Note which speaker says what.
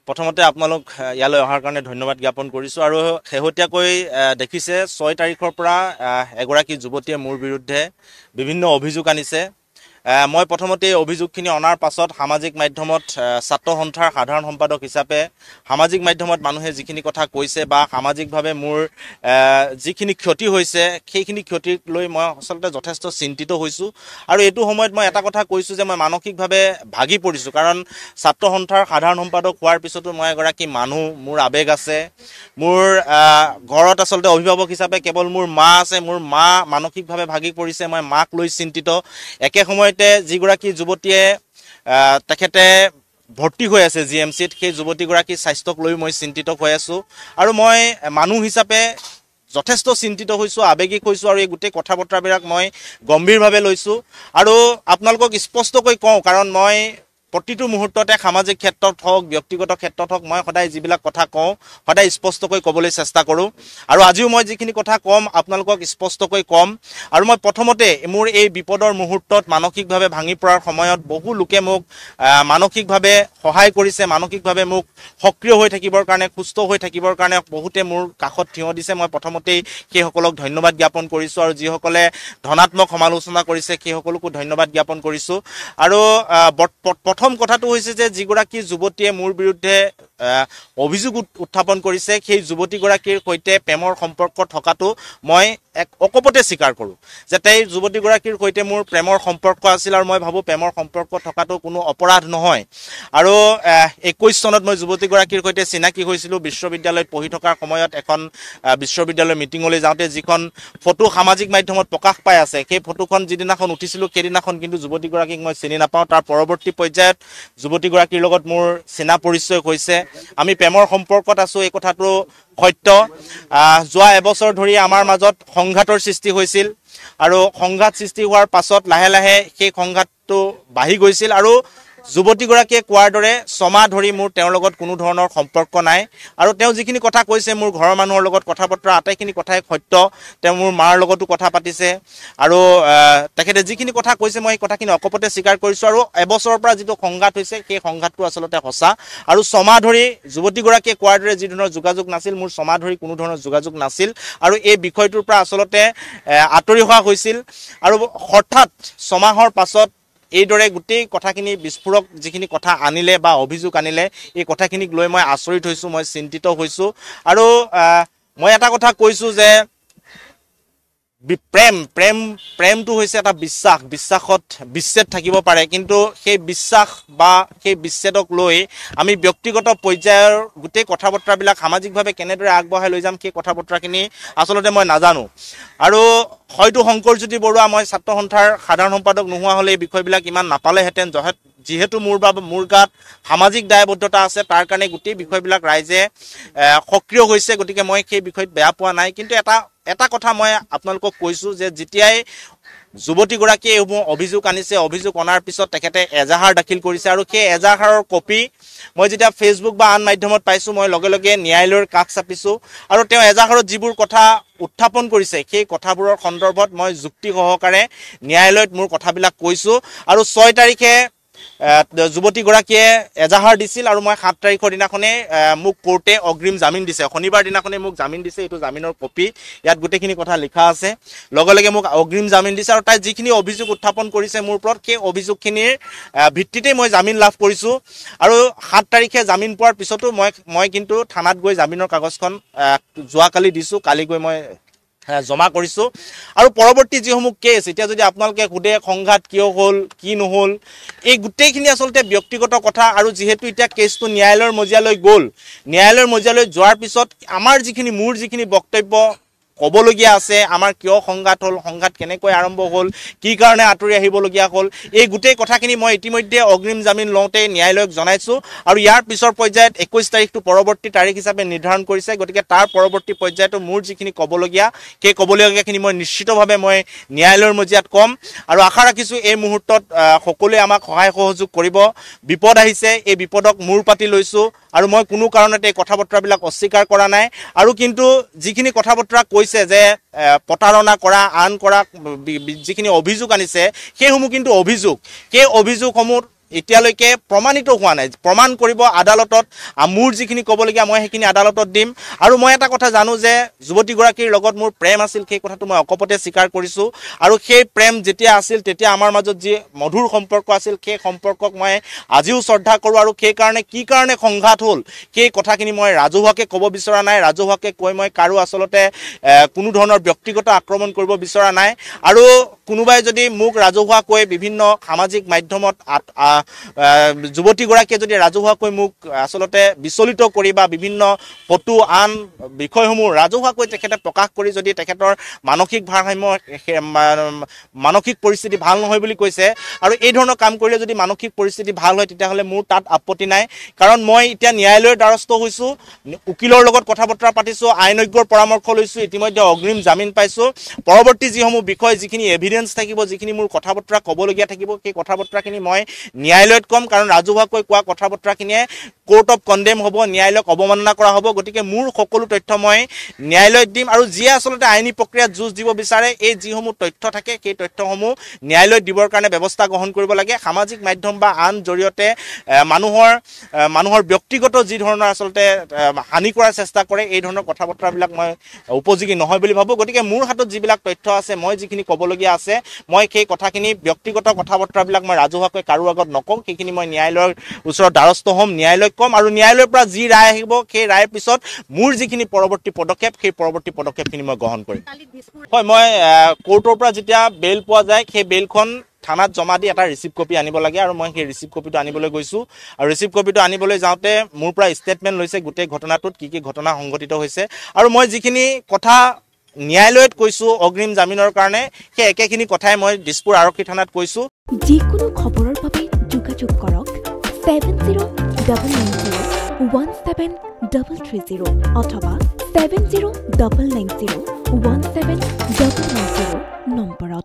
Speaker 1: প্ৰথমতে আপোনালোক ইয়ালৈ অহাৰ কাৰণে ধন্যবাদ জ্ঞাপন কৰিছোঁ আৰু শেহতীয়াকৈ দেখিছে 6 তাৰিখৰ পৰা এগৰাকী যুৱতীয়ে মোৰ বিৰুদ্ধে বিভিন্ন অভিযোগ আনিছে। মই প্ৰথমতে এই অভিযোগখিনি অনাৰ পাছত সামাজিক মাধ্যমত ছাত্ৰ সন্থাৰ সাধাৰণ সম্পাদক হিচাপে সামাজিক মাধ্যমত মানুহে যিখিনি কথা কৈছে বা সামাজিকভাৱে মোৰ যিখিনি ক্ষতি হৈছে সেইখিনি ক্ষতিক লৈ মই আচলতে যথেষ্ট চিন্তিত হৈছোঁ আৰু এইটো সময়ত মই এটা কথা কৈছোঁ যে মই মানসিকভাৱে ভাগি পৰিছোঁ। কাৰণ ছাত্ৰ সন্থাৰ সাধাৰণ সম্পাদক হোৱাৰ পিছতো মই এগৰাকী মানুহ, মোৰ আৱেগ আছে, মোৰ ঘৰত আচলতে অভিভাৱক হিচাপে কেৱল মোৰ মা আছে। মোৰ মা মানসিকভাৱে ভাগি পৰিছে, মই মাক লৈ চিন্তিত। একে সময়তে যিগৰাকী যুৱতীয়ে তেখেতে ভৰ্তি হৈ আছে GMCত, সেই যুৱতীগৰাকীৰ স্বাস্থ্যক লৈ মই চিন্তিত হৈ আছোঁ আৰু মই মানুহ হিচাপে যথেষ্ট চিন্তিত হৈছোঁ, আৱেগিক হৈছোঁ আৰু এই গোটেই কথা বতৰাবিলাক মই গম্ভীৰভাৱে লৈছোঁ। আৰু আপোনালোকক স্পষ্টকৈ কওঁ, কাৰণ মই প্ৰতিটো মুহূৰ্ততে সামাজিক ক্ষেত্ৰত হওক, ব্যক্তিগত ক্ষেত্ৰত হওক, মই সদায় যিবিলাক কথা কওঁ সদায় স্পষ্টকৈ ক'বলৈ চেষ্টা কৰোঁ আৰু আজিও মই যিখিনি কথা ক'ম আপোনালোকক স্পষ্টকৈ ক'ম। আৰু মই প্ৰথমতে মোৰ এই বিপদৰ মুহূৰ্তত মানসিকভাৱে ভাঙি পৰাৰ সময়ত বহু লোকে মোক মানসিকভাৱে সহায় কৰিছে, মানসিকভাৱে মোক সক্ৰিয় হৈ থাকিবৰ কাৰণে, সুস্থ হৈ থাকিবৰ কাৰণে বহুতে মোৰ কাষত থিয় দিছে। মই প্ৰথমতেই সেইসকলক ধন্যবাদ জ্ঞাপন কৰিছোঁ আৰু যিসকলে ধনাত্মক সমালোচনা কৰিছে সেইসকলকো ধন্যবাদ জ্ঞাপন কৰিছোঁ। আৰু প্ৰথম কথাটো হৈছে যে যিগৰাকী যুৱতীয়ে মোৰ বিৰুদ্ধে অভিযোগ উত্থাপন কৰিছে সেই যুৱতীগৰাকীৰ সৈতে প্ৰেমৰ সম্পৰ্ক থকাটো মই অকপতে স্বীকাৰ কৰোঁ যে এই যুৱতীগৰাকীৰ সৈতে মোৰ প্ৰেমৰ সম্পৰ্ক আছিল আৰু মই ভাবোঁ প্ৰেমৰ সম্পৰ্ক থকাটো কোনো অপৰাধ নহয়। আৰু 21 চনত মই যুৱতীগৰাকীৰ সৈতে চিনাকি হৈছিলোঁ বিশ্ববিদ্যালয়ত পঢ়ি থকাৰ সময়ত। এখন বিশ্ববিদ্যালয়ৰ মিটিঙলৈ যাওঁতে যিখন ফটো সামাজিক মাধ্যমত প্ৰকাশ পাই আছে, সেই ফটোখন যিদিনাখন উঠিছিলোঁ সেইদিনাখন কিন্তু যুৱতীগৰাকীক মই চিনি নাপাওঁ। তাৰ পৰৱৰ্তী পৰ্যায়ত যুৱতীগৰাকীৰ লগত মোৰ চিনা পৰিচয় হৈছে, আমি প্ৰেমৰ সম্পৰ্কত আছোঁ, এই কথাটো সত্য। যোৱা এবছৰ ধৰি আমাৰ মাজত সংঘাতৰ সৃষ্টি হৈছিল আৰু সংঘাত সৃষ্টি হোৱাৰ পাছত লাহে লাহে সেই সংঘাতটো বাঢ়ি গৈছিল আৰু যুৱতীগৰাকীয়ে কোৱাৰ দৰে 6 মাহ ধৰি মোৰ তেওঁৰ লগত কোনো ধৰণৰ সম্পৰ্ক নাই আৰু তেওঁ যিখিনি কথা কৈছে মোৰ ঘৰৰ মানুহৰ লগত কথা বতৰা আটাইখিনি কথাই সত্য। তেওঁ মোৰ মাৰ লগতো কথা পাতিছে আৰু তেখেতে যিখিনি কথা কৈছে মই সেই কথাখিনি অকপতে স্বীকাৰ কৰিছোঁ। আৰু এবছৰৰ পৰা যিটো সংঘাত হৈছে সেই সংঘাতটো আচলতে সঁচা। আৰু 6 মাহ ধৰি যুৱতীগৰাকীয়ে কোৱাৰ দৰে যি ধৰণৰ যোগাযোগ নাছিল, মোৰ 6 মাহ ধৰি কোনো ধৰণৰ যোগাযোগ নাছিল আৰু এই বিষয়টোৰ পৰা আচলতে আঁতৰি হোৱা হৈছিল। আৰু হঠাৎ 6 মাহৰ পাছত এইদৰে গোটেই কথাখিনি বিস্ফোৰক যিখিনি কথা আনিলে বা অভিযোগ আনিলে, এই কথাখিনিক লৈ মই আচৰিত হৈছোঁ, মই চিন্তিত হৈছোঁ। আৰু মই এটা কথা কৈছোঁ যে প্ৰেমটো হৈছে এটা বিশ্বাসত বিচ্ছেদ থাকিব পাৰে, কিন্তু সেই বিশ্বাস বা সেই বিচ্ছেদক লৈ আমি ব্যক্তিগত পৰ্যায়ৰ গোটেই কথা বতৰাবিলাক সামাজিকভাৱে কেনেদৰে আগবঢ়াই লৈ যাম সেই কথা বতৰাখিনি আচলতে মই নাজানো। আৰু হয়তো শংকৰজ্যোতি বৰুৱা, মই ছাত্ৰ সন্থাৰ সাধাৰণ সম্পাদক নোহোৱা হ'লে এই বিষয়বিলাক ইমান নাপালেহেঁতেন। যিহেতু মোৰ গাত সামাজিক দায়বদ্ধতা আছে, তাৰ কাৰণে গোটেই বিষয়বিলাক ৰাইজে সক্ৰিয় হৈছে, গতিকে মই সেই বিষয়ত বেয়া পোৱা নাই। কিন্তু এটা কথা মই আপোনালোকক কৈছোঁ যে যেতিয়াই যুৱতীগৰাকীয়ে এইবোৰ অভিযোগ আনিছে, অভিযোগ অনাৰ পিছত তেখেতে এজাহাৰ দাখিল কৰিছে আৰু সেই এজাহাৰৰ কপি মই যেতিয়া ফেচবুক বা আন মাধ্যমত পাইছোঁ মই লগে লগে ন্যায়ালয়ৰ কাষ চাপিছোঁ আৰু তেওঁ এজাহাৰত যিবোৰ কথা উত্থাপন কৰিছে সেই কথাবোৰৰ সন্দৰ্ভত মই যুক্তি সহকাৰে ন্যায়ালয়ত মোৰ কথাবিলাক কৈছোঁ। আৰু 6 তাৰিখে যুৱতীগৰাকীয়ে এজাহাৰ দিছিল আৰু মই 7 তাৰিখৰ দিনাখনে মোক কোৰ্টে অগ্ৰিম জামিন দিছে। শনিবাৰ দিনাখনে মোক জামিন দিছে, এইটো জামিনৰ কপি, ইয়াত গোটেইখিনি কথা লিখা আছে। লগে লগে মোক অগ্ৰিম জামিন দিছে আৰু তাই যিখিনি অভিযোগ উত্থাপন কৰিছে মোৰ ওপৰত সেই অভিযোগখিনিৰ ভিত্তিতেই মই জামিন লাভ কৰিছোঁ। আৰু 7 তাৰিখে জামিন পোৱাৰ পিছতো মই কিন্তু থানাত গৈ জামিনৰ কাগজখন যোৱাকালি দিছোঁ, কালি গৈ মই জমা কৰিছোঁ। আৰু পৰৱৰ্তী যিসমূহ কেছ, এতিয়া যদি আপোনালোকে সোধে সংঘাত কিয় হ'ল কি নহ'ল, এই গোটেইখিনি আচলতে ব্যক্তিগত কথা। আৰু যিহেতু এতিয়া কেছটো ন্যায়ালয়ৰ মজিয়ালৈ গ'ল, ন্যায়ালয়ৰ মজিয়ালৈ যোৱাৰ পিছত মোৰ যিখিনি বক্তব্য ক'বলগীয়া আছে, আমাৰ কিয় সংঘাত হ'ল, সংঘাত কেনেকৈ আৰম্ভ হ'ল, কি কাৰণে আঁতৰি আহিবলগীয়া হ'ল, এই গোটেই কথাখিনি মই ইতিমধ্যে অগ্ৰিম জামিন লওঁতে ন্যায়ালয়ক জনাইছোঁ। আৰু ইয়াৰ পিছৰ পৰ্যায়ত 21 তাৰিখটো পৰৱৰ্তী তাৰিখ হিচাপে নিৰ্ধাৰণ কৰিছে, গতিকে তাৰ পৰৱৰ্তী পৰ্যায়তো মোৰ যিখিনি ক'বলগীয়া সেই ক'বলগীয়াখিনি মই নিশ্চিতভাৱে মই ন্যায়ালয়ৰ মজিয়াত ক'ম। আৰু আশা ৰাখিছোঁ এই মুহূৰ্তত সকলোৱে আমাক সহায় সহযোগ কৰিব। বিপদ আহিছে, এই বিপদক মূৰ পাতি লৈছোঁ আৰু মই কোনো কাৰণতে এই কথা বতৰাবিলাক অস্বীকাৰ কৰা নাই। আৰু কিন্তু যিখিনি কথা বতৰা কৈছে যে প্ৰতাৰণা কৰা, আন কৰা যিখিনি অভিযোগ আনিছে সেইসমূহ কিন্তু অভিযোগ, সেই অভিযোগসমূহ এতিয়ালৈকে প্ৰমাণিত হোৱা নাই প্ৰমাণ কৰিব আদালতত মোৰ যিখিনি ক'বলগীয়া মই সেইখিনি আদালতত দিম আৰু মই এটা কথা জানো যে যুৱতীগৰাকীৰ লগত মোৰ প্ৰেম আছিল সেই কথাটো মই অকপতে স্বীকাৰ কৰিছোঁ আৰু সেই প্ৰেম যেতিয়া আছিল তেতিয়া আমাৰ মাজত যি মধুৰ সম্পৰ্ক আছিল সেই সম্পৰ্কক মই আজিও শ্ৰদ্ধা কৰোঁ আৰু সেই কাৰণে কি কাৰণে সংঘাত হ'ল সেই কথাখিনি মই ৰাজহুৱাকৈ ক'ব বিচৰা নাই ৰাজহুৱাকৈ কৈ মই কাৰো আচলতে কোনো ধৰণৰ ব্যক্তিগত আক্ৰমণ কৰিব বিচৰা নাই আৰু কোনোবাই যদি মোক ৰাজহুৱাকৈ বিভিন্ন সামাজিক মাধ্যমত যুৱতীগৰাকীয়ে যদি ৰাজহুৱাকৈ মোক আচলতে বিচলিত কৰি বা বিভিন্ন ফটো আন বিষয়সমূহ ৰাজহুৱাকৈ তেখেতে প্ৰকাশ কৰি যদি তেখেতৰ মানসিক ভাৰসাম্য মানসিক পৰিস্থিতি ভাল নহয় বুলি কৈছে আৰু এই ধৰণৰ কাম কৰিলে যদি মানসিক পৰিস্থিতি ভাল হয় তেতিয়াহ'লে মোৰ তাত আপত্তি নাই কাৰণ মই এতিয়া ন্যায়ালয়ৰ দ্বাৰস্থ হৈছোঁ উকিলৰ লগত কথা বতৰা পাতিছোঁ আইনজ্ঞৰ পৰামৰ্শ লৈছোঁ ইতিমধ্যে অগ্ৰিম জামিন পাইছোঁ পৰৱৰ্তী যিসমূহ বিষয় যিখিনি এভিডেন্স থাকিব যিখিনি মোৰ কথা বতৰা ক'বলগীয়া থাকিব সেই কথা বতৰাখিনি মই ন্যায়ালয়ত ক'ম কাৰণ ৰাজহুৱাকৈ কোৱা কথা বতৰাখিনিয়ে কোৰ্ট অফ কণ্ডেম হ'ব ন্যায়ালয়ক অৱমাননা কৰা হ'ব গতিকে মোৰ সকলো তথ্য মই ন্যায়ালয়ত দিম আৰু যিয়ে আচলতে আইনী প্ৰক্ৰিয়াত যুঁজ দিব বিচাৰে এই যিসমূহ তথ্য থাকে সেই তথ্যসমূহ ন্যায়ালয়ত দিবৰ কাৰণে ব্যৱস্থা গ্ৰহণ কৰিব লাগে সামাজিক মাধ্যম বা আন জৰিয়তে মানুহৰ ব্যক্তিগত যি ধৰণৰ আচলতে হানি কৰাৰ চেষ্টা কৰে এই ধৰণৰ কথা বতৰাবিলাক মই উপযোগী নহয় বুলি ভাবোঁ গতিকে মোৰ হাতত যিবিলাক তথ্য আছে মই যিখিনি ক'বলগীয়া আছে মই সেই কথাখিনি ব্যক্তিগত কথা বতৰাবিলাক মই ৰাজহুৱাকৈ কাৰো আগত নকওঁ সেইখিনি মই ন্যায়ালয়ৰ ওচৰত দ্বাৰস্থ হ'ম ন্যায়ালয়ক ক'ম আৰু ন্যায়ালয়ৰ পৰা যি ৰায় আহিব সেই ৰায়ৰ পিছত মোৰ যিখিনি পৰৱৰ্তী পদক্ষেপ সেই পৰৱৰ্তী পদক্ষেপখিনি মই গ্ৰহণ কৰিম হয় মই কোৰ্টৰ পৰা যেতিয়া বেইল পোৱা যায় সেই বেইলখন থানাত জমা দি এটা ৰিচিপ্ট কপি আনিব লাগে আৰু মই সেই ৰিচিপ্ট কপিটো আনিবলৈ গৈছোঁ আৰু ৰিচিপ্ট কপিটো আনিবলৈ যাওঁতে মোৰ পৰা ষ্টেটমেণ্ট লৈছে গোটেই ঘটনাটোত কি কি ঘটনা সংঘটিত হৈছে আৰু মই যিখিনি কথা ন্যায়ালয়ত কৈছোঁ অগ্ৰিম জামিনৰ কাৰণে সেই একেখিনি কথাই মই দিছপুৰ আৰক্ষী থানাত কৈছোঁ
Speaker 2: যিকোনো খবৰৰ বাবে যোগাযোগ কৰক 70901730 অথবা 7099017990 নম্বৰত